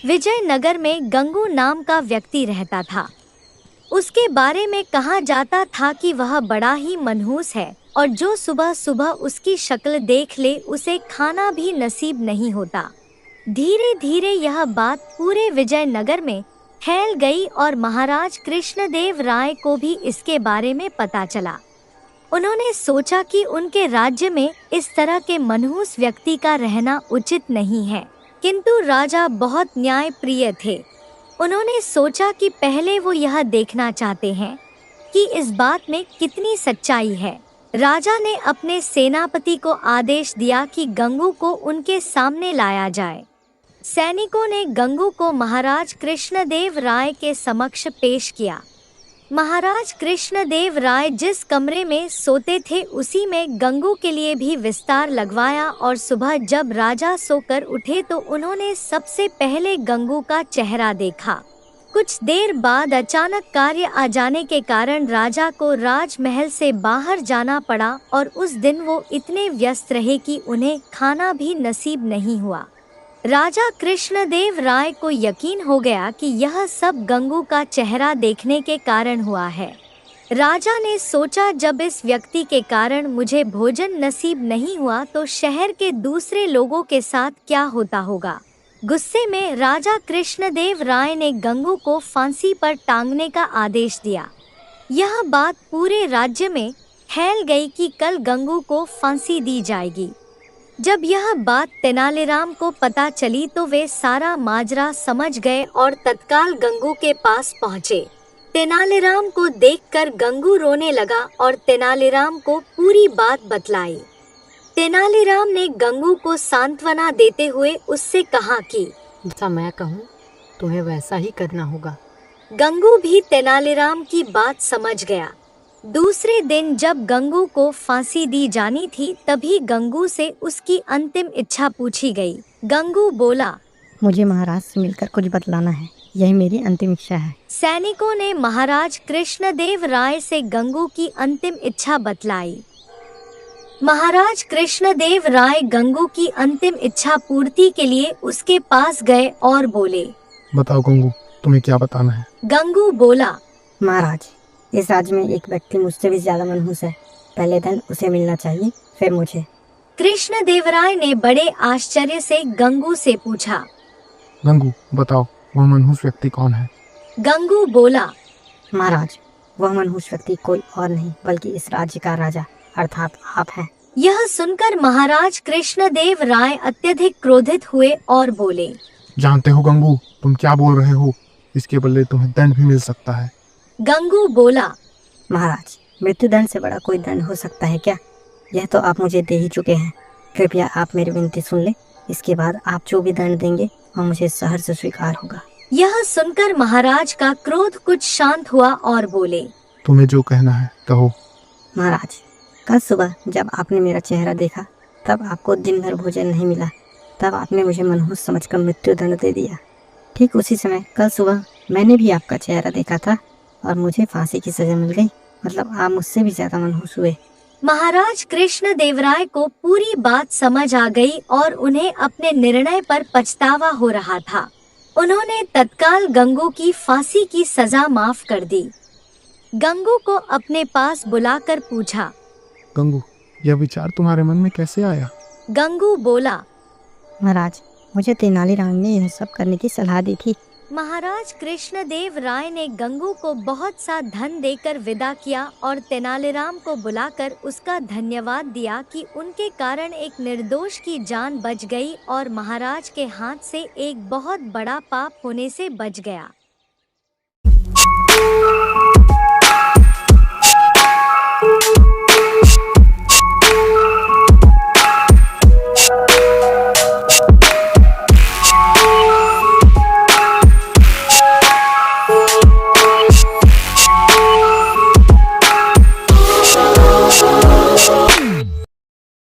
विजयनगर में गंगू नाम का व्यक्ति रहता था। उसके बारे में कहा जाता था कि वह बड़ा ही मनहूस है और जो सुबह सुबह उसकी शक्ल देख ले उसे खाना भी नसीब नहीं होता। धीरे धीरे यह बात पूरे विजयनगर में फैल गई और महाराज कृष्णदेव राय को भी इसके बारे में पता चला। उन्होंने सोचा कि उनके राज्य में इस तरह के मनहूस व्यक्ति का रहना उचित नहीं है, किंतु राजा बहुत न्यायप्रिय थे। उन्होंने सोचा कि पहले वो यह देखना चाहते हैं कि इस बात में कितनी सच्चाई है। राजा ने अपने सेनापति को आदेश दिया कि गंगू को उनके सामने लाया जाए। सैनिकों ने गंगू को महाराज कृष्णदेव राय के समक्ष पेश किया। महाराज कृष्णदेव राय जिस कमरे में सोते थे उसी में गंगू के लिए भी विस्तार लगवाया और सुबह जब राजा सोकर उठे तो उन्होंने सबसे पहले गंगू का चेहरा देखा। कुछ देर बाद अचानक कार्य आ जाने के कारण राजा को राजमहल से बाहर जाना पड़ा और उस दिन वो इतने व्यस्त रहे कि उन्हें खाना भी नसीब नहीं हुआ। राजा कृष्णदेव राय को यकीन हो गया कि यह सब गंगू का चेहरा देखने के कारण हुआ है। राजा ने सोचा, जब इस व्यक्ति के कारण मुझे भोजन नसीब नहीं हुआ तो शहर के दूसरे लोगों के साथ क्या होता होगा। गुस्से में राजा कृष्णदेव राय ने गंगू को फांसी पर टांगने का आदेश दिया। यह बात पूरे राज्य में फैल गई कि कल गंगू को फांसी दी जाएगी। जब यह बात तेनालीराम को पता चली तो वे सारा माजरा समझ गए और तत्काल गंगू के पास पहुँचे। तेनालीराम को देखकर गंगू रोने लगा और तेनालीराम को पूरी बात बतलाई। तेनालीराम ने गंगू को सांत्वना देते हुए उससे कहा कि जैसा मैं कहूँ तुम्हें वैसा ही करना होगा। गंगू भी तेनालीराम की बात समझ गया। दूसरे दिन जब गंगू को फांसी दी जानी थी तभी गंगू से उसकी अंतिम इच्छा पूछी गई। गंगू बोला, मुझे महाराज से मिलकर कुछ बतलाना है, यही मेरी अंतिम इच्छा है। सैनिकों ने महाराज कृष्णदेव राय से गंगू की अंतिम इच्छा बतलाई। महाराज कृष्णदेव राय गंगू की अंतिम इच्छा पूर्ति के लिए उसके पास गए और बोले, बताओ गंगू, तुम्हें क्या बताना है। गंगू बोला, महाराज, इस राज्य में एक व्यक्ति मुझसे भी ज्यादा मनहूस है। पहले दिन उसे मिलना चाहिए, फिर मुझे। कृष्णदेवराय ने बड़े आश्चर्य से गंगू से पूछा, गंगू बताओ, वह मनहूस व्यक्ति कौन है। गंगू बोला, महाराज, वह मनहूस व्यक्ति कोई और नहीं बल्कि इस राज्य का राजा अर्थात आप हैं। यह सुनकर महाराज कृष्णदेव राय अत्यधिक क्रोधित हुए और बोले, जानते हो गंगू, तुम क्या बोल रहे हो, इसके बदले तुम्हें दंड भी मिल सकता है। गंगू बोला, महाराज, मृत्युदंड से बड़ा कोई दंड हो सकता है क्या? यह तो आप मुझे दे ही चुके हैं। कृपया आप मेरी विनती सुन ले, इसके बाद आप जो भी दंड देंगे वह मुझे सहर्ष से स्वीकार होगा। यह सुनकर महाराज का क्रोध कुछ शांत हुआ और बोले, तुम्हें जो कहना है कहो। महाराज, कल सुबह जब आपने मेरा चेहरा देखा तब आपको दिन भर भोजन नहीं मिला, तब आपने मुझे मनहूस समझकर मृत्युदंड दे दिया। ठीक उसी समय कल सुबह मैंने भी आपका चेहरा देखा था और मुझे फांसी की सजा मिल गई। मतलब आप मुझसे भी ज्यादा मनहूस हुए। महाराज कृष्णदेवराय को पूरी बात समझ आ गई और उन्हें अपने निर्णय पर पछतावा हो रहा था। उन्होंने तत्काल गंगू की फांसी की सजा माफ कर दी। गंगू को अपने पास बुलाकर पूछा, गंगू, यह विचार तुम्हारे मन में कैसे आया। गंगू बोला, महाराज, मुझे तेनालीराम ने यह सब करने की सलाह दी थी। महाराज कृष्णदेव राय ने गंगू को बहुत सा धन देकर विदा किया और तेनालीराम को बुलाकर उसका धन्यवाद दिया कि उनके कारण एक निर्दोष की जान बच गई और महाराज के हाथ से एक बहुत बड़ा पाप होने से बच गया।